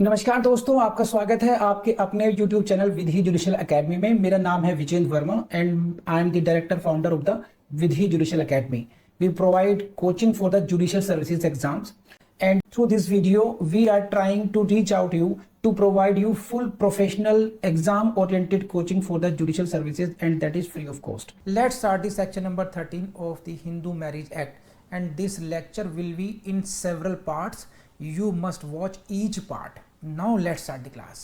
नमस्कार दोस्तों, आपका स्वागत है आपके अपने YouTube channel Vidhi judicial academy में। मेरा नाम है Vijendra Verma and I am the director founder of the Vidhi judicial academy. We provide coaching for the judicial services exams and through this video we are trying to reach out you to provide you full professional exam oriented coaching for the judicial services, and that is free of cost. Let's start the section number 13 of the Hindu Marriage Act, and this lecture will be in several parts. You must watch each part. Now let's start the class.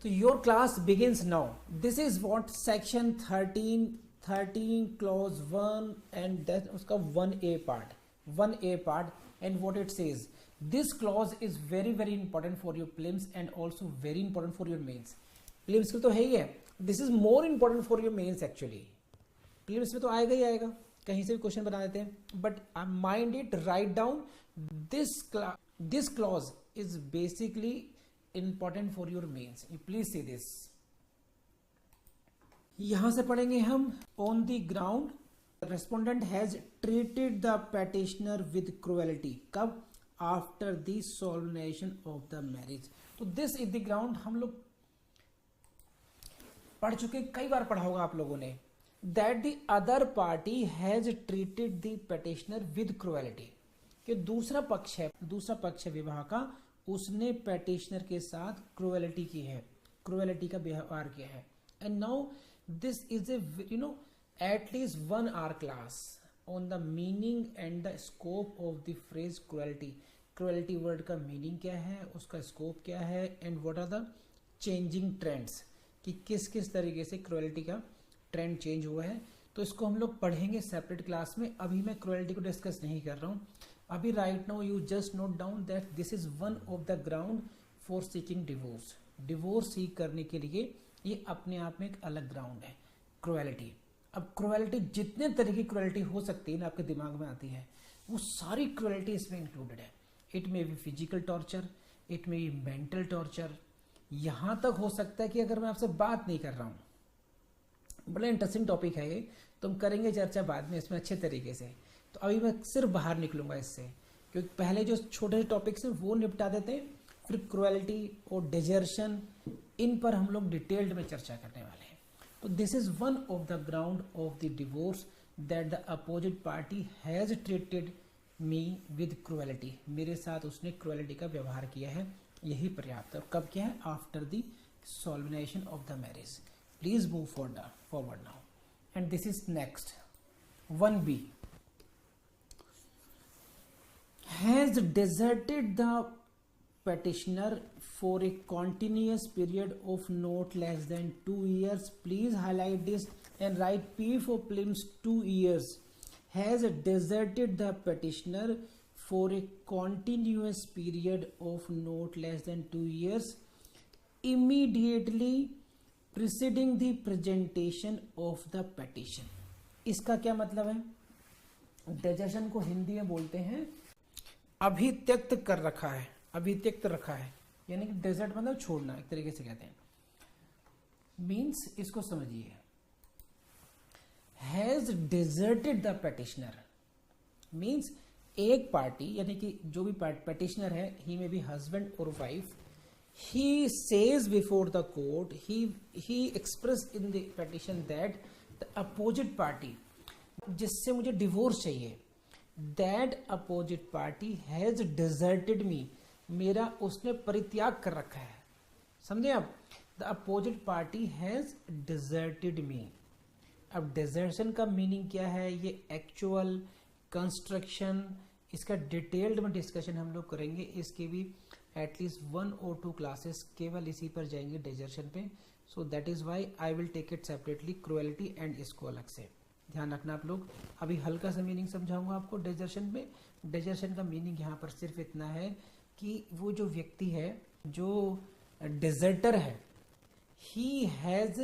So your class begins now. This is what section 13 clause 1 and then uska 1a part and what it says. This clause is very important for your prelims and also very important for your mains. prelims के तो है ही है, this is more important for your mains actually. prelims में तो आएगा ही आएगा, कहीं से भी क्वेश्चन बना देते हैं, but mind it, write down this clause is basically important for your mains. You please see this. यहां से पढ़ेंगे हम on the ground respondent has treated the petitioner with cruelty. कब? after the solemnization of the marriage. तो this is the ground हम लोग पढ़ चुके, कई बार पढ़ा होगा आप लोगों ने, that the other party has treated the petitioner with cruelty. कि दूसरा पक्ष है विवाह का, उसने petitioner के साथ cruelty की है, cruelty का व्यवहार किया है. And now this is a at least 1 hour class on the meaning and the scope of the phrase cruelty. Cruelty word का meaning क्या है, उसका scope क्या है, and what are the changing trends, कि किस किस तरीके से cruelty का trend change हुआ है. तो इसको हम लोग पढ़ेंगे सेपरेट क्लास में. अभी मैं cruelty को डिस्कस नहीं कर रहा हूँ. अभी right now you just note down that this is one of the ground for seeking divorce. Divorce सीख करने के लिए ये अपने आप में एक अलग ग्राउंड है, क्रुएलिटी. अब क्रुएलिटी, जितने तरह की क्रुएलिटी हो सकती है ना आपके दिमाग में आती है, वो सारी क्रुएलिटी इसमें इंक्लूडेड है. It may be physical torture, it may be mental torture. यहां तक हो सकता है कि अगर मैं आपसे बात नहीं कर रहा हूं, बड़ा इंटरेस्टिंग टॉपिक है ये, तो हम करेंगे चर्चा बाद में इसमें अच्छे तरीके से. तो अभी मैं सिर्फ बाहर निकलूंगा इससे, क्योंकि पहले जो छोटे टॉपिक्स हैं वो निपटा देते हैं, फिर क्रुएलिटी और डिजर्शन, इन पर हम लोग डिटेल्ड में चर्चा करने वाले हैं. तो this is one of the ground of the divorce that the opposite party has treated me with cruelty. मेरे साथ उसने क्रुएलिटी का व्यवहार किया है, यही पर्याप्त है. कब किया है? After the solemnisation of the marriage. Please move forward now. And this is next 1b. Has deserted the petitioner for a continuous period of not less than 2 years. Please highlight this and write P for prelims 2 years. Has deserted the petitioner for a continuous period of not less than 2 years immediately preceding the presentation of the petition. इसका क्या मतलब है? Desertion को हिंदी में बोलते हैं अभी त्यक्त कर रखा है, अभी त्यक्त रखा है, यानी कि डेजर्ट मतलब छोड़ना, एक तरीके से कहते हैं. मीन्स इसको समझिए, has deserted the petitioner means एक पार्टी, यानी कि जो भी पेटिशनर है, ही में भी हस्बैंड और wife, he says before the court, he express in the petition that the opposite party, जिससे मुझे डिवोर्स चाहिए, that opposite party has deserted me, मेरा उसने परित्याग कर रखा है. समझे आप? The opposite party has deserted me. अब डिजर्शन का मीनिंग क्या है, ये एक्चुअल, कंस्ट्रक्शन, इसका डिटेल्ड में डिस्कशन हम लोग करेंगे. इसके भी एटलीस्ट 1 और 2 क्लासेस केवल इसी पर जाएंगे, डिजर्शन पे. So that is why I will take it separately, cruelty and इसको अलग से. ध्यान रखना आप लोग. अभी हल्का सा मीनिंग समझाऊंगा आपको डिजर्शन में. डिजर्शन का मीनिंग यहाँ पर सिर्फ इतना है कि वो जो व्यक्ति है, जो डिजर्टर है, ही हैज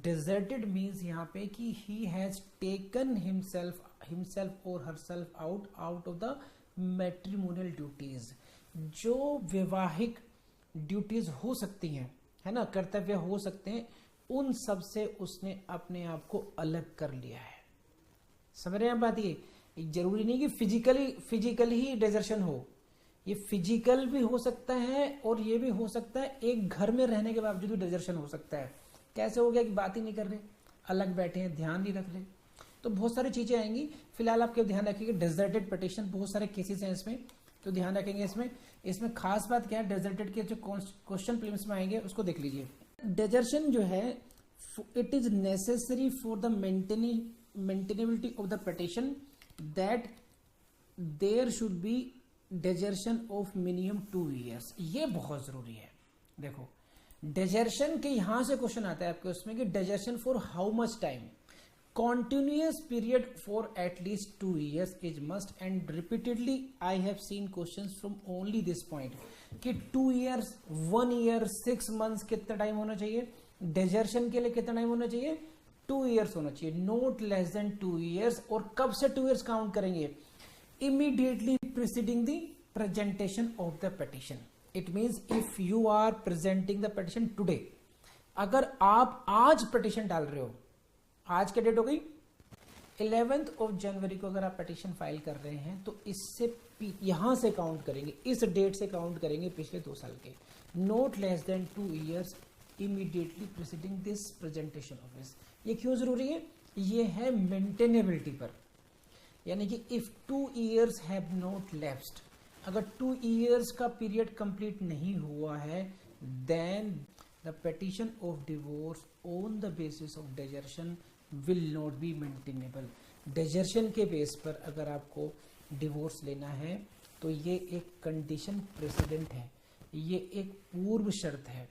डिजर्टेड मीन्स यहाँ पे कि ही हैज टेकन हिमसेल्फ और herself out of the matrimonial duties. जो वैवाहिक ड्यूटीज हो सकती हैं, है ना, कर्तव्य हो सकते हैं, उन सब से उसने अपने आप को अलग कर लिया है. समझ रहे हैं बात? ये जरूरी नहीं कि फिजिकली ही डिजर्शन हो, ये फिजिकल भी हो सकता है और ये भी हो सकता है एक घर में रहने के बावजूद भी डिजर्शन हो सकता है। कैसे हो गया कि बात ही नहीं कर रहे, अलग बैठे हैं, ध्यान नहीं रख रहे, तो बहुत सारी चीजें आएंगी। फिलहाल आपके ध्यान रखिएगा डेजर्टेड पिटिशन, बहुत सारे केसेस हैं इसमें, तो ध्यान रखेंगे इसमें खास बात क्या है, डेजर्टेड के जो क्वेश्चन प्रीलिम्स में आएंगे उसको देख लीजिए। डेजर्शन जो है it is necessary for the maintainability of the petition that there should be desertion of minimum 2 years। ये बहुत जरूरी है। देखो डेजर्शन के यहां से क्वेश्चन आता है आपके उसमें कि desertion for how much time, continuous period for at least 2 years is must, and repeatedly I have seen questions from only this point कि 2 years, 1 year, 6 months कितना टाइम होना चाहिए, डेजर्शन के लिए कितना टाइम होना चाहिए, 2 years होना चाहिए, नॉट लेस देन 2 years। और कब से 2 years काउंट करेंगे, immediately preceding the presentation of the petition। it means if you are presenting the petition today, अगर आप आज पिटिशन डाल रहे हो, आज क्या डेट हो गई 11th of January को अगर आप पिटिशन फाइल कर रहे हैं तो इससे यहां से काउंट करेंगे, इस डेट से काउंट करेंगे पिछले 2 साल के, not less than 2 years immediately presiding this presentation of this. ये क्यों जरूरी है, ये है मेंटेनेबिलिटी पर, यानी कि if 2 years have not lapsed, अगर 2 years का पीरियड कंप्लीट नहीं हुआ है, then the petition of divorce on the basis of desertion will not be maintainable. Desertion के बेस पर अगर आपको डिवोर्स लेना है तो ये एक कंडीशन प्रेसिडेंट है, ये एक पूर्व शर्त है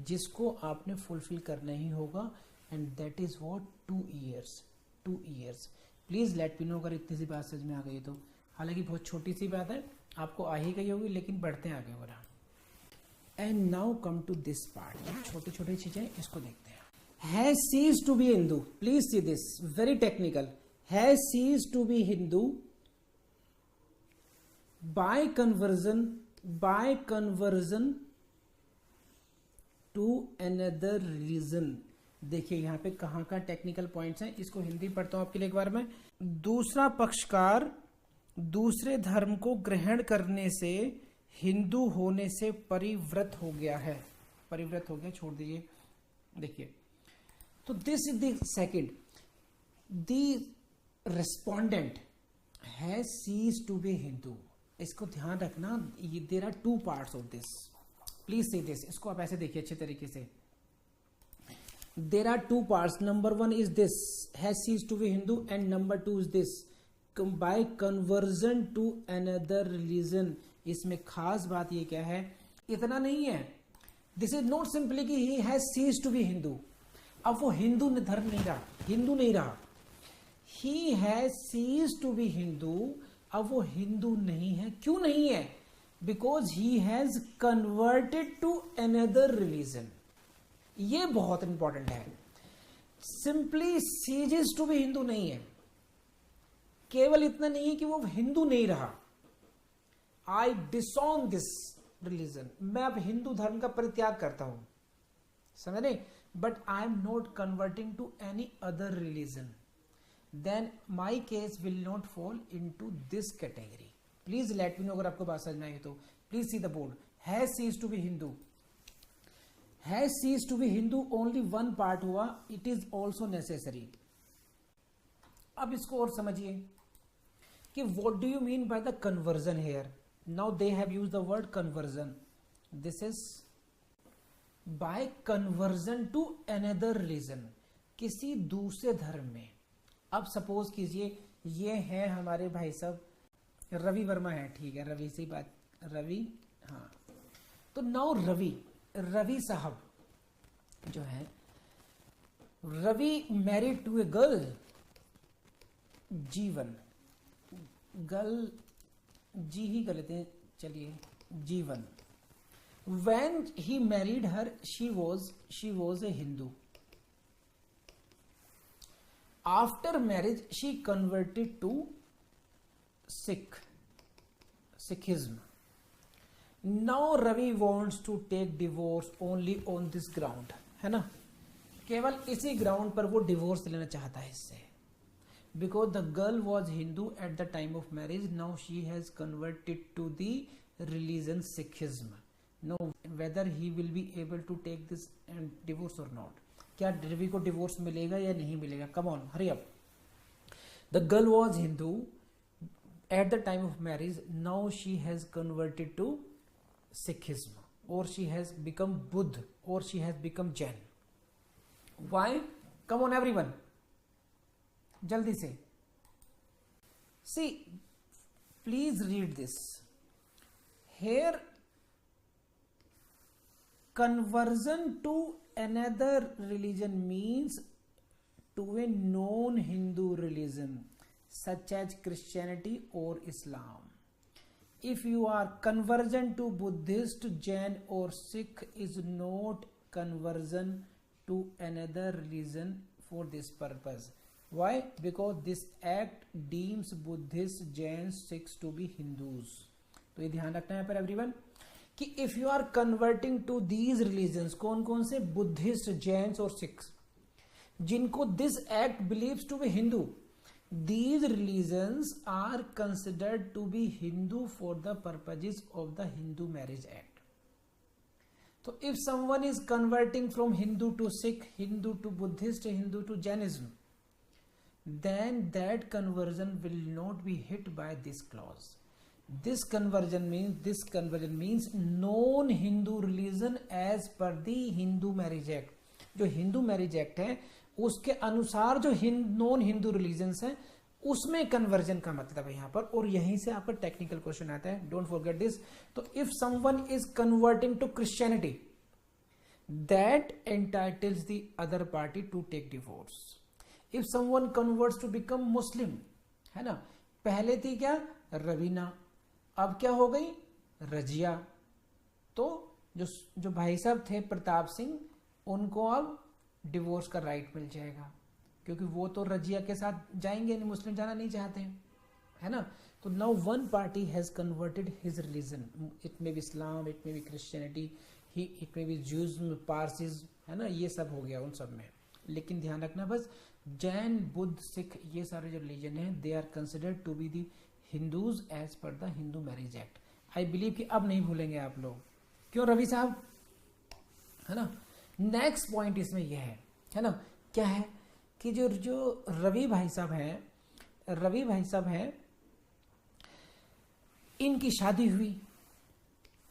जिसको आपने फुलफिल करना ही होगा, and that is what 2 years। 2 years please let me know अगर इतनी सी बात समझ में आ गई तो, हालांकि बहुत छोटी सी बात है, आपको आ ही गई होगी, लेकिन बढ़ते हैं आगे हो रहा। And now come to this part, छोटी छोटी चीजें इसको देखते हैं। Has ceased to be Hindu, please see this, very technical, has ceased to be Hindu by conversion to another religion. देखिए यहां पे कहां का टेक्निकल पॉइंट्स हैं, इसको हिंदी पढ़ता हूं आपके लिए एक बार में। दूसरा पक्षकार दूसरे धर्म को ग्रहण करने से हिंदू होने से परिव्रत हो गया है, परिव्रत हो गया, छोड़ दीजिए। देखिए तो this is the second, the respondent has ceased to be Hindu. इसको ध्यान रखना, there are 2 parts of this, please see this, इसको आप ऐसे देखिए अच्छे तरीके से। There are 2 parts, number 1 is this has ceased to be Hindu, and number 2 is this by conversion to another religion. इसमें खास बात ये क्या है, इतना नहीं है, दिस इज नॉट सिंपली कि he has ceased to be Hindu, अब वो हिंदू धर्म नहीं रहा, हिंदू नहीं रहा, he has ceased to be Hindu, अब वो हिंदू नहीं है। क्यों नहीं है, because he has converted to another religion. ये बहुत इंपॉर्टेंट है, simply ceases to be Hindu नहीं है, केवल इतना नहीं है कि वो हिंदू नहीं रहा, आई डिसऑन दिस रिलीजन, मैं अब हिंदू धर्म का परित्याग करता हूं, समझ रहे, but I am not converting to any other religion, then my case will not fall into this category. Please let me know अगर आपको बात समझ में आई तो। Please see the board, has ceased to be Hindu, has ceased to be Hindu only 1 part हुआ, it is also necessary. अब इसको और समझिए कि what do you mean by the conversion here. Now they have used the word conversion, this is by conversion to another religion, किसी दूसरे धर्म में। अब सपोज कीजिए ये है हमारे भाई साहब रवि वर्मा है, ठीक है, रवि से बात, रवि, हाँ, तो नाउ रवि साहब जो है, Ravi married to a girl, Jeevan, girl जी ही कर लेते हैं, चलिए, जीवन। When he married her, she was a Hindu. After marriage, she converted to Sikhism. Now Ravi wants to take divorce only on this ground, है ना, केवल इसी ग्राउंड पर वो डिवोर्स लेना चाहता है इससे, because the girl was Hindu at the time of marriage, now she has converted to the religion Sikhism. Now whether he will be able to take this divorce or not. क्या रवि को divorce मिलेगा या नहीं मिलेगा? Come on, hurry up. The girl was Hindu at the time of marriage. Now she has converted to Sikhism, or she has become Buddha, or she has become Jain. Why? Come on everyone, jaldi se. See, please read this. Here, conversion to another religion means to a non-Hindu religion such as Christianity or Islam. If you are conversion to Buddhist, Jain or Sikh is not conversion to another religion for this purpose. Why? Because this act deems Buddhists, Jains, Sikhs to be Hindus. तो ये ध्यान रखना है पर everyone कि if you are converting to these religions, कौन कौन से? बुद्धिस्ट, जैन्स और सिख्स, जिनको this act believes to be Hindu, these religions are considered to be Hindu for the purposes of the Hindu Marriage Act. So if someone is converting from Hindu to Sikh, Hindu to Buddhist, Hindu to Jainism, then that conversion will not be hit by this clause. This conversion means non-Hindu religion as per the Hindu Marriage Act. जो Hindu marriage act है उसके अनुसार जो non Hindu religions हैं उसमें conversion का मतलब है यहाँ पर, और यहीं से आपका टेक्निकल क्वेश्चन आता है, डोंट फॉरगेट दिस. तो if someone is converting to Christianity, that entitles the other party to take divorce. If someone converts to become Muslim, है ना, पहले थी क्या? रवीना, अब क्या हो गई? रजिया. तो जो भाई साहब थे प्रताप सिंह, उनको अब डिवोर्स का राइट मिल जाएगा, क्योंकि वो तो रजिया के साथ जाएंगे नहीं, मुस्लिम जाना नहीं चाहते हैं, है ना. तो now one party has converted his religion, it may be Islam, it may be Christianity, it may be Jews, Parsis, है ना, ये सब हो गया उन सब में. लेकिन ध्यान रखना बस, जैन, बुद्ध, सिख, ये सारे जो रिलीजन हैं they are considered to be the Hindus as per the Hindu marriage act. I believe कि अब नहीं भूलेंगे आप लोग, क्यों रवि साहब, है ना. नेक्स्ट पॉइंट इसमें यह है ना, क्या है कि जो रवि भाई साहब हैं, इनकी शादी हुई,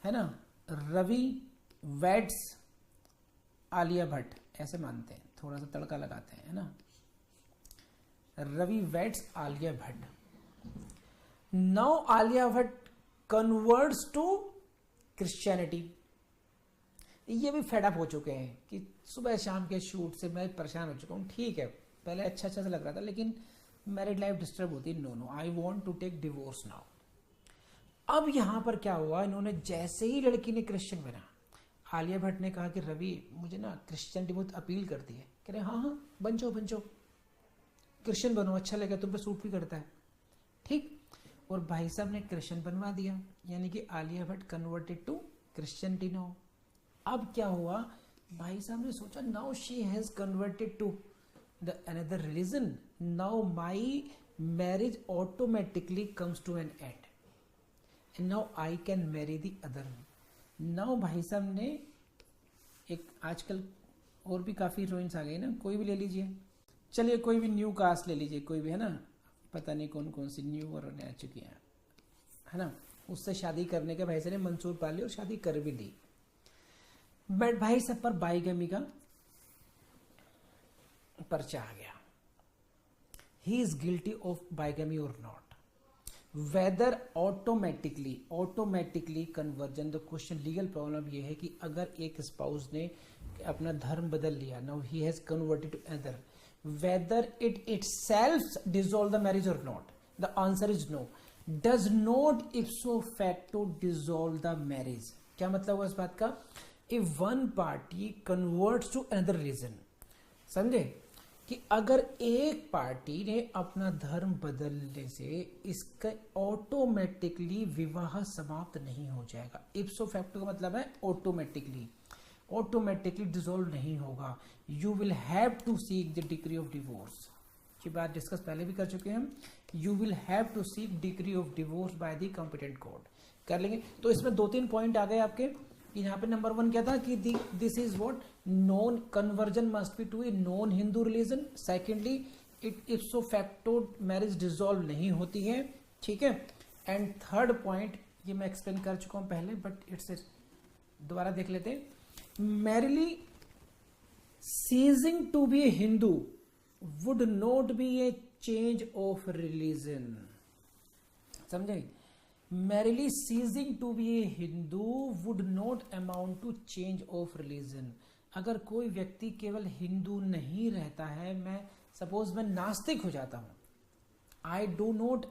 है ना. रवि वेड्स आलिया भट्ट, ऐसे मानते हैं, थोड़ा सा तड़का लगाते हैं, है ना. Ravi weds Alia Bhatt. Now Alia Bhatt converts to Christianity. ये भी फेड अप हो चुके हैं कि सुबह शाम के शूट से मैं परेशान हो चुका हूँ. ठीक है, पहले अच्छा सा लग रहा था, लेकिन मैरिड लाइफ डिस्टर्ब होती. No, I want to take divorce now. अब यहाँ पर क्या हुआ, इन्होंने जैसे ही लड़की ने क्रिश्चियन बना, आलिया भट्ट ने कहा कि रवि मुझे ना क्रिश्चियनिटी बहुत अपील करती है. कह रहे हाँ बन जाओ, क्रिश्चियन बनो, अच्छा लगेगा, तुम पे सूट भी करता है. ठीक, और भाई साहब ने क्रिश्चियन बनवा दिया, यानी कि Alia Bhatt converted to Christianity now. अब क्या हुआ, भाई साहब ने सोचा now she has converted to the another religion, now my marriage automatically comes to an end, and now I can marry the other. Now भाई साहब ने एक, आजकल और भी काफी हीरोइंस आ गई ना, कोई भी ले लीजिए, चलिए कोई भी न्यू कास्ट ले लीजिए, कोई भी, है ना, पता नहीं कौन कौन सी न्यू और आ चुकी हैं, है ना. उससे शादी करने के भाई साहब ने मंसूर पा ली और शादी कर भी ली. बट भाई सब पर बाइगमी का पर्चा आ गया. He is guilty of bigamy और not, whether automatically conversion. The question, legal problem ये है कि अगर एक स्पाउस ने अपना धर्म बदल लिया, now he has converted to other, whether it itself dissolve the marriage और not. The answer is no. Does not ipso facto dissolve the marriage. क्या मतलब हुआ इस बात का? If one party converts to another religion, समझे कि अगर एक पार्टी ने अपना धर्म बदलने से इसका ऑटोमेटिकली विवाह समाप्त नहीं हो जाएगा. इप्सो फैक्टो का मतलब है ऑटोमेटिकली डिसॉल्व नहीं होगा. You will have to seek the decree of divorce. ये बात डिस्कस पहले भी कर चुके हैं हम. You will have to seek decree of divorce by the competent court. कर लेंगे। तो इसमें 2-3 पॉइंट आ गए आपके। यहाँ पे नंबर 1 क्या था कि this is what non conversion must be to a non Hindu religion. Secondly it ipso facto marriage dissolve नहीं होती है, ठीक है। एंड थर्ड पॉइंट ये मैं एक्सप्लेन कर चुका हूं पहले, बट इट्स दोबारा देख लेते हैं। Merely ceasing to be a Hindu would not be a change of religion, समझे। Merely ceasing to be a Hindu would not amount to change of religion. अगर कोई व्यक्ति केवल हिंदू नहीं रहता है, मैं सपोज मैं नास्तिक हो जाता हूं, I do not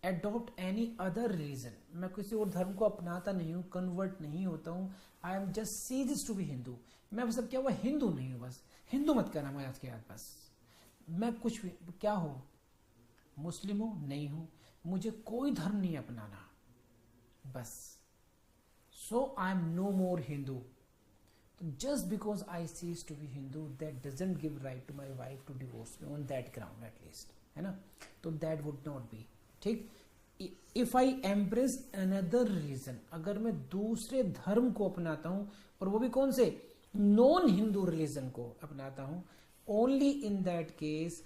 adopt any other religion, मैं किसी और धर्म को अपनाता नहीं हूं, कन्वर्ट नहीं होता हूं, I am just cease to be Hindu, मैं मतलब क्या हुआ, हिंदू नहीं हूं, बस हिंदू मत करना मुझे आज के बाद, बस मैं कुछ भी क्या हो, मुस्लिम हूं नहीं हूं, मुझे कोई धर्म नहीं अपनाना, बस so I am no more Hindu. Just because I cease to be Hindu, that doesn't give right to my wife to divorce me on that ground at least, है ना। तो that would not be ठीक। If I embrace another religion, अगर मैं दूसरे धर्म को अपनाता हूं, और वो भी कौन से, नॉन हिंदू रिलीजन को अपनाता हूं, only in that case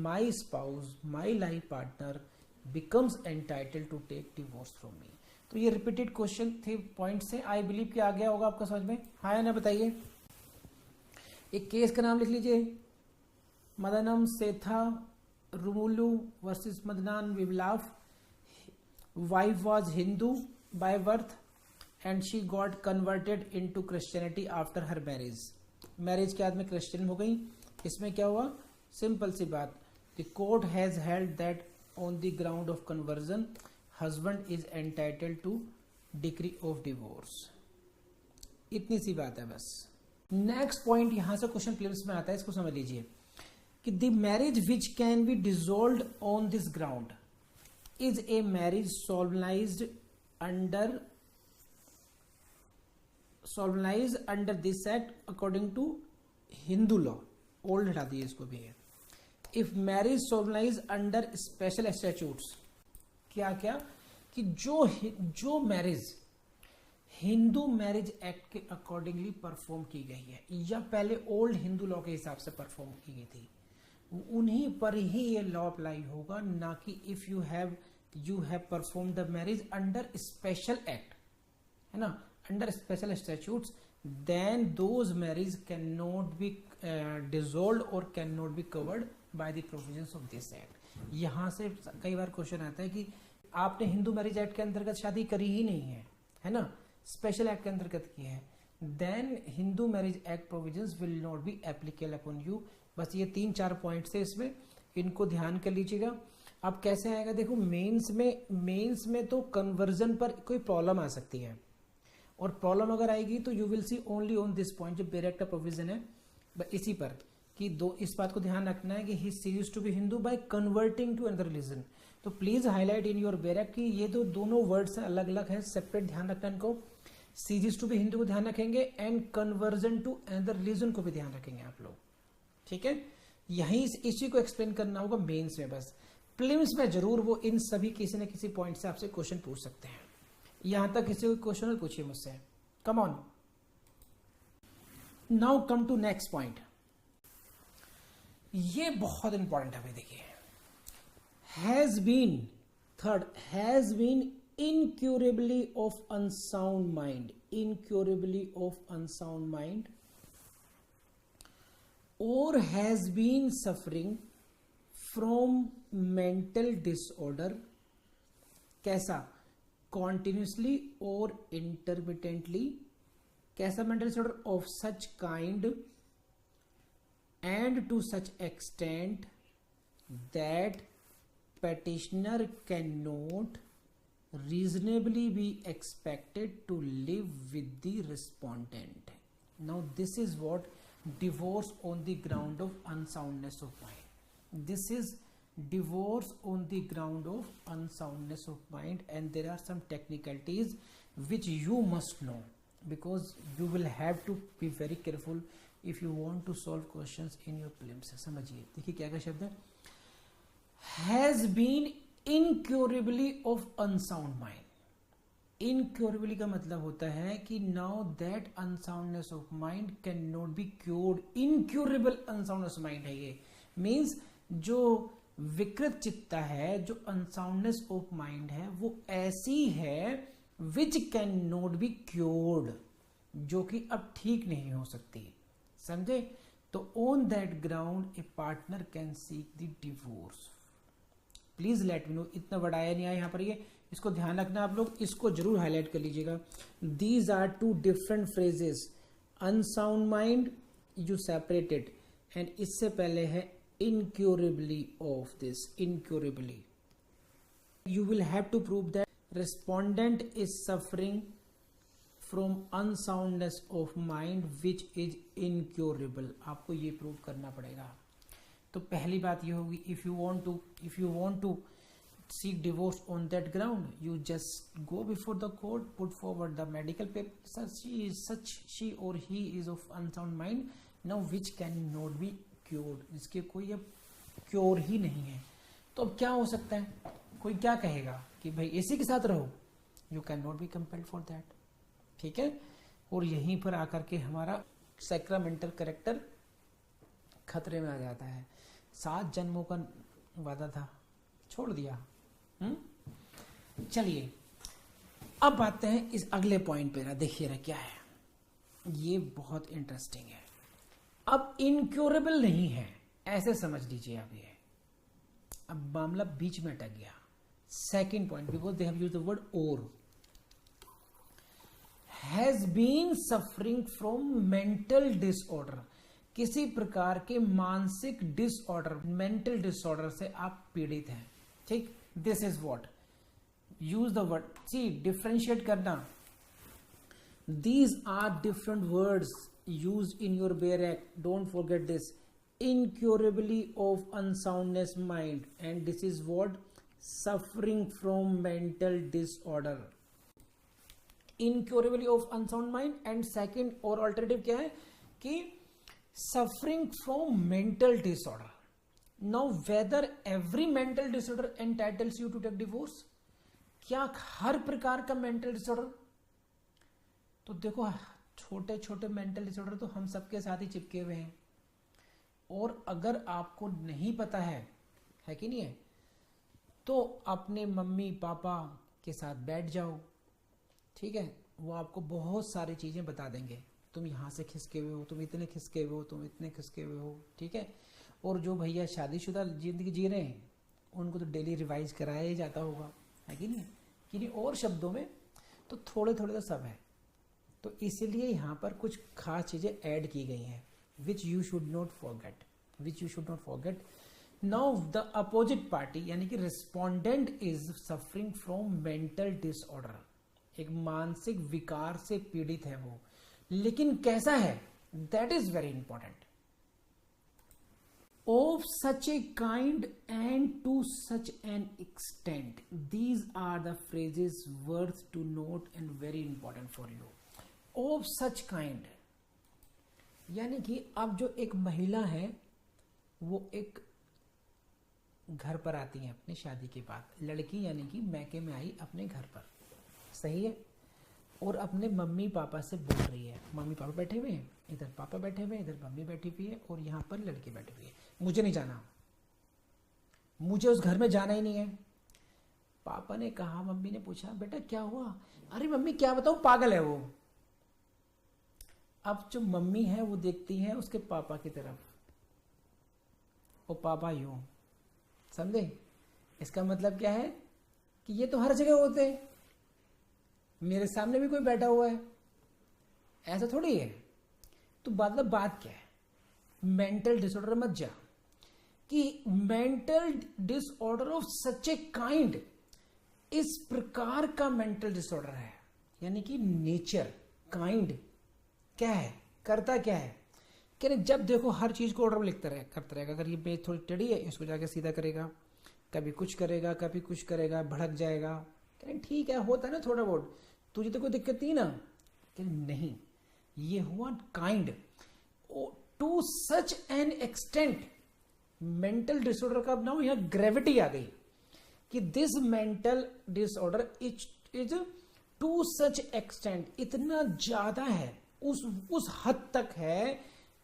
my spouse, my life partner becomes entitled to take divorce from me। तो ये रिपीटेड क्वेश्चन थे पॉइंट से, आई बिलीव कि आ गया होगा आपका समझ में, हाँ या ना बताइए। एक केस का नाम लिख लीजिए, मदनम सेथा रुमुलू वर्सेस मदनान विवलाव। Wife was Hindu by birth and she got converted into Christianity after her marriage. Marriage के बाद में क्रिश्चियन हो गई। इसमें क्या हुआ, सिंपल सी बात, the court has held that on the ground of conversion husband is entitled to decree of divorce. इतनी सी बात है बस। नेक्स्ट पॉइंट यहां से क्वेश्चन प्रीलिम्स में आता है, इसको समझ लीजिए कि the marriage which can be dissolved on this ground is a marriage solemnised under this act according to Hindu law. Old हटा दिए इसको भी है। If marriage solemnised under special statutes, क्या क्या कि जो मैरिज हिंदू मैरिज एक्ट के अकॉर्डिंगली परफॉर्म की गई है या पहले ओल्ड हिंदू लॉ के हिसाब से परफॉर्म की गई थी, उन्हीं पर ही ये लॉ अप्लाई होगा, ना कि if you have perform the marriage under special act, है ना, under special statutes, then those marriage can not be dissolved और can not be covered by the provisions of this act. यहां से कई बार question आता है कि आपने हिंदू मैरिज एक्ट के अंतर्गत शादी करी ही नहीं है ना, स्पेशल एक्ट के अंतर्गत की है, then Hindu marriage act provisions will not be applicable upon you. बस ये 3-4 पॉइंट्स है इसमें, इनको ध्यान कर लीजिएगा। अब कैसे आएगा देखो, मेंस में तो कन्वर्जन पर कोई प्रॉब्लम आ सकती है, और प्रॉब्लम अगर आएगी तो you will see only on this point, जो डायरेक्ट प्रोविजन है इसी पर, कि इस बात को ध्यान रखना है कि he cease to be Hindu by converting to another religion. तो please highlight in your barrack कि ये तो दोनों वर्ड्स अलग अलग है, सेपरेट ध्यान रखना इनको। सीज टू बी हिंदू को ध्यान रखेंगे and conversion to another religion को भी ध्यान रखेंगे आप लोग, ठीक है। यही इसी को एक्सप्लेन करना होगा मेंस में, बस प्रीलिम्स में जरूर वो इन सभी किसी न किसी पॉइंट से आपसे क्वेश्चन पूछ सकते हैं। यहां तक किसी को क्वेश्चन पूछिए मुझसे, come on. Now come to next point, ये बहुत इंपॉर्टेंट है भाई, देखिए, has been incurably of unsound mind or has been suffering from mental disorder, कैसा, continuously or intermittently, कैसा mental disorder, of such kind and to such extent that petitioner cannot reasonably be expected to live with the respondent. Now this is what divorce on the ground of unsoundness of mind. This is divorce on the ground of unsoundness of mind, and there are some technicalities which you must know, because you will have to be very careful if you want to solve questions in your prelims. समझिए, देखिए क्या क्या शब्द है, has been incurably of unsound mind, इनक्योरेबली का मतलब होता है कि now that unsoundness of mind can not be cured. Incurable unsoundness mind है ये, मीन्स जो विकृत चित्ता है, जो अनसाउंडनेस ऑफ माइंड है, वो ऐसी है which can not be cured, जो कि अब ठीक नहीं हो सकती। समझे? तो on that ground A partner can seek the divorce. Please let me no, इतना बड़ा आया नहीं आया यहाँ पर, ये इसको ध्यान रखना आप लोग, इसको जरूर हाईलाइट कर लीजिएगा। These are two different phrases. Unsound mind you separated, and इससे पहले है incurably of this, incurably. You will have to prove that respondent is suffering from unsoundness of mind which is incurable. आपको ये prove करना पड़ेगा। तो पहली बात ये होगी, if you want to seek divorce on that ground, you just go before the court, put forward the medical papers, she or he is of unsound mind, now which can not be cure, जिसके कोई अब cure ही नहीं है। तो अब क्या हो सकता है? कोई क्या कहेगा कि भाई इसी के साथ रहो, you can not be compelled for that. ठीक है, और यहीं पर आकर के हमारा सैक्रामेंटल कैरेक्टर खतरे में आ जाता है। 7 जन्मों का वादा था, छोड़ दिया। चलिए अब आते हैं इस अगले पॉइंट पे। देखिए क्या है, ये बहुत इंटरेस्टिंग है। अब इनक्योरेबल नहीं है, ऐसे समझ लीजिए आप। ये अब मामला बीच में अटक गया। Second point, because they have used the word or, has been suffering from mental disorder. किसी प्रकार के मानसिक डिसऑर्डर, मेंटल डिसऑर्डर से आप पीड़ित हैं। ठीक, this is what, use the word, see differentiate करना। These are different words used in your Bayer Act, don't forget this. Incurably of unsoundness mind, and this is what, suffering from mental disorder. Incurably of unsound mind, and second और alternative क्या है कि suffering from mental disorder. Now whether every mental disorder entitles you to take divorce, क्या हर प्रकार का mental disorder? तो देखो छोटे छोटे मेंटल डिसऑर्डर तो हम सबके साथ ही चिपके हुए हैं, और अगर आपको नहीं पता है कि नहीं है, तो अपने मम्मी पापा के साथ बैठ जाओ। ठीक है, वो आपको बहुत सारी चीजें बता देंगे। तुम यहाँ से खिसके हुए हो, तुम इतने खिसके हुए हो, तुम इतने खिसके हुए हो। ठीक है, और जो भैया शादीशुदा जिंदगी जी रहे हैं, उनको तो डेली रिवाइज कराया ही जाता होगा, है कि नहीं? कि नहीं, और शब्दों में तो थोड़े थोड़े तो सब है। तो इसलिए यहाँ पर कुछ खास चीजें ऐड की गई हैं, which you should not forget. Now the opposite party, यानी कि respondent is suffering from mental disorder. एक मानसिक विकार से पीड़ित है वो, लेकिन कैसा है, that is very important. Of such a kind and to such an extent, these are the phrases worth to note and very important for you. Of such kind यानी कि अब जो एक महिला है, वो एक घर पर आती है अपनी शादी के बाद, लड़की यानी कि मैके में आई अपने घर पर, सही है, और अपने मम्मी पापा से बोल रही है। मम्मी पापा बैठे हुए हैं, इधर पापा बैठे हुए हैं, इधर मम्मी बैठी हुई है, और यहाँ पर लड़की बैठी हुई है। मुझे नहीं जाना, मुझे उस घर में जाना ही नहीं है। पापा ने कहा, मम्मी ने पूछा, बेटा क्या हुआ? अरे मम्मी क्या बताऊं, पागल है वो। अब जो मम्मी है वो देखती है उसके पापा की तरफ, वो पापा यूं, समझे? इसका मतलब क्या है कि ये तो हर जगह होते हैं, मेरे सामने भी कोई बैठा हुआ है, ऐसा थोड़ी है। तो मतलब बात क्या है, मेंटल डिसऑर्डर मत जा, कि mental disorder of such a kind, इस प्रकार का मेंटल डिसऑर्डर है, यानी कि नेचर, काइंड क्या है, करता क्या है, कह रहे जब देखो हर चीज को ऑर्डर में लिखता करता रहेगा। अगर ये पेज थोड़ी टेढ़ी है, इसको जाके सीधा करेगा, कभी कुछ करेगा, कभी कुछ करेगा, भड़क जाएगा। कह रहे ठीक है, होता है ना थोड़ा बहुत, तुझे तो कोई दिक्कत नहीं ना? कह रहे नहीं, ये हुआ kind to such an extent. Mental disorder का नाम यहाँ ग्रेविटी आ गई कि this mental disorder is to such extent, इतना ज्यादा है, उस हद तक है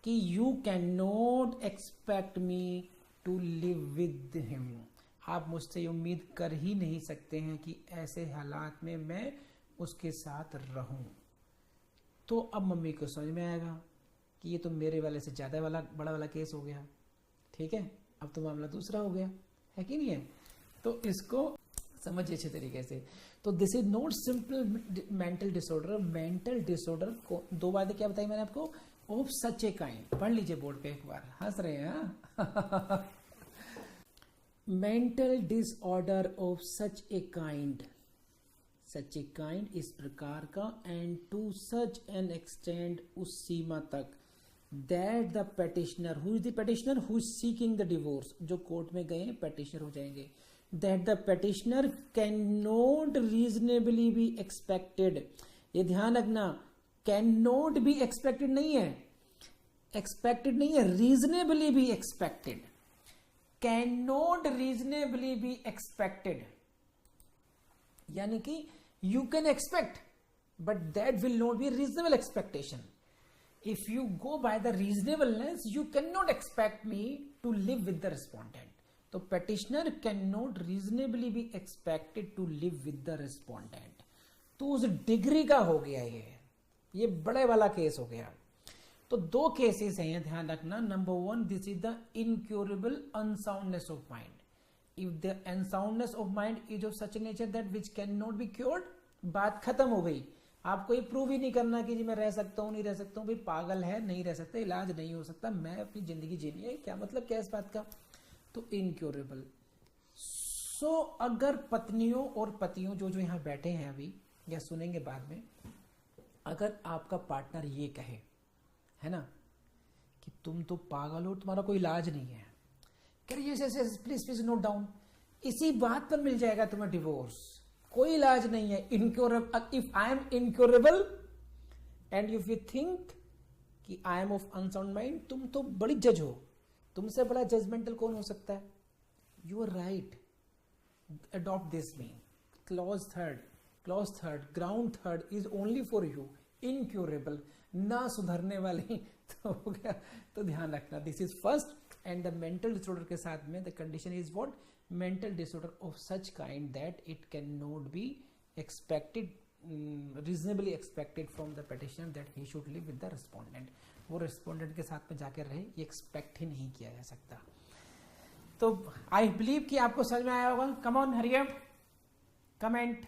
कि you can not expect me to live with him, आप मुझसे उम्मीद कर ही नहीं सकते हैं कि ऐसे हालात में मैं उसके साथ रहूं। तो अब मम्मी को समझ में आएगा कि ये तो मेरे वाले से ज्यादा वाला बड़ा वाला केस हो गया, ठीक है, अब तो मामला दूसरा हो गया, है कि नहीं है। तो इसको समझिए अच्छे तरीके से। तो this is not simple mental disorder. Mental disorder को दो बातें क्या बताई मैंने आपको, ऑफ सच ए काइंड, पढ़ लीजिए बोर्ड पे एक बार, हंस रहे हैं mental disorder of such a kind, such a kind इस प्रकार का, and to such an extend उस सीमा तक, that the petitioner, who is the petitioner, who is seeking the divorce, जो कोर्ट में गए पेटिशनर हो जाएंगे, that the petitioner can not reasonably be expected, ये ध्यान रखना, कैन नॉट बी एक्सपेक्टेड नहीं है, एक्सपेक्टेड नहीं है, reasonably be expected, can not reasonably be expected, यानी कि you can expect but that will not be a reasonable expectation. If you go by the reasonableness, you cannot expect me to live with the respondent. तो petitioner cannot reasonably be expected to live with the respondent. तो उस degree का हो गया ये बड़े वाला case हो गया। तो दो केसेस हैं, ध्यान रखना। Number one, this is the incurable unsoundness of mind. If the unsoundness of mind is of such a nature that which cannot be cured, बात खत्म हो गई। आपको ये प्रूव ही नहीं करना कि जी मैं रह सकता हूँ नहीं रह सकता हूँ, भाई पागल है नहीं रह सकता, इलाज नहीं हो सकता, मैं अपनी जिंदगी जीनी है, क्या मतलब क्या इस बात का। तो इनक्योरेबल। सो अगर पत्नियों और पतियों जो यहाँ बैठे हैं अभी या सुनेंगे बाद में, अगर आपका पार्टनर ये कहे, है ना, कि तुम तो पागल हो, तुम्हारा कोई इलाज नहीं है, प्लीज प्लीज नोट डाउन, इसी बात पर मिल जाएगा तुम्हें डिवोर्स, कोई इलाज नहीं है, incurable. If I am incurable and if you think कि I am of unsound mind, तुम तो बड़ी जज हो, तुमसे बड़ा जजमेंटल कौन हो सकता है। You are right, adopt this mean. Clause third, ground third is only for you, incurable, ना सुधरने वाली। तो हो गया, तो ध्यान रखना, this is first. And the mental disorder के साथ में the condition is what, mental disorder of such kind that it can not be expected, reasonably expected from the petitioner that he should live with the respondent. वो respondent के साथ में जाकर रहे, ये एक्सपेक्ट ही नहीं किया जा सकता। तो आई बिलीव कि आपको समझ में आया होगा। Come on hurry up, comment.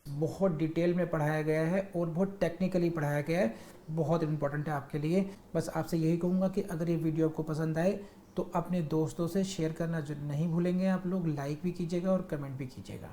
बहुत डिटेल में पढ़ाया गया है और बहुत टेक्निकली पढ़ाया गया है, बहुत इंपॉर्टेंट है आपके लिए। बस आपसे यही कहूँगा कि अगर ये वीडियो आपको पसंद आए तो अपने दोस्तों से शेयर करना जो नहीं भूलेंगे आप लोग, लाइक भी कीजिएगा और कमेंट भी कीजिएगा।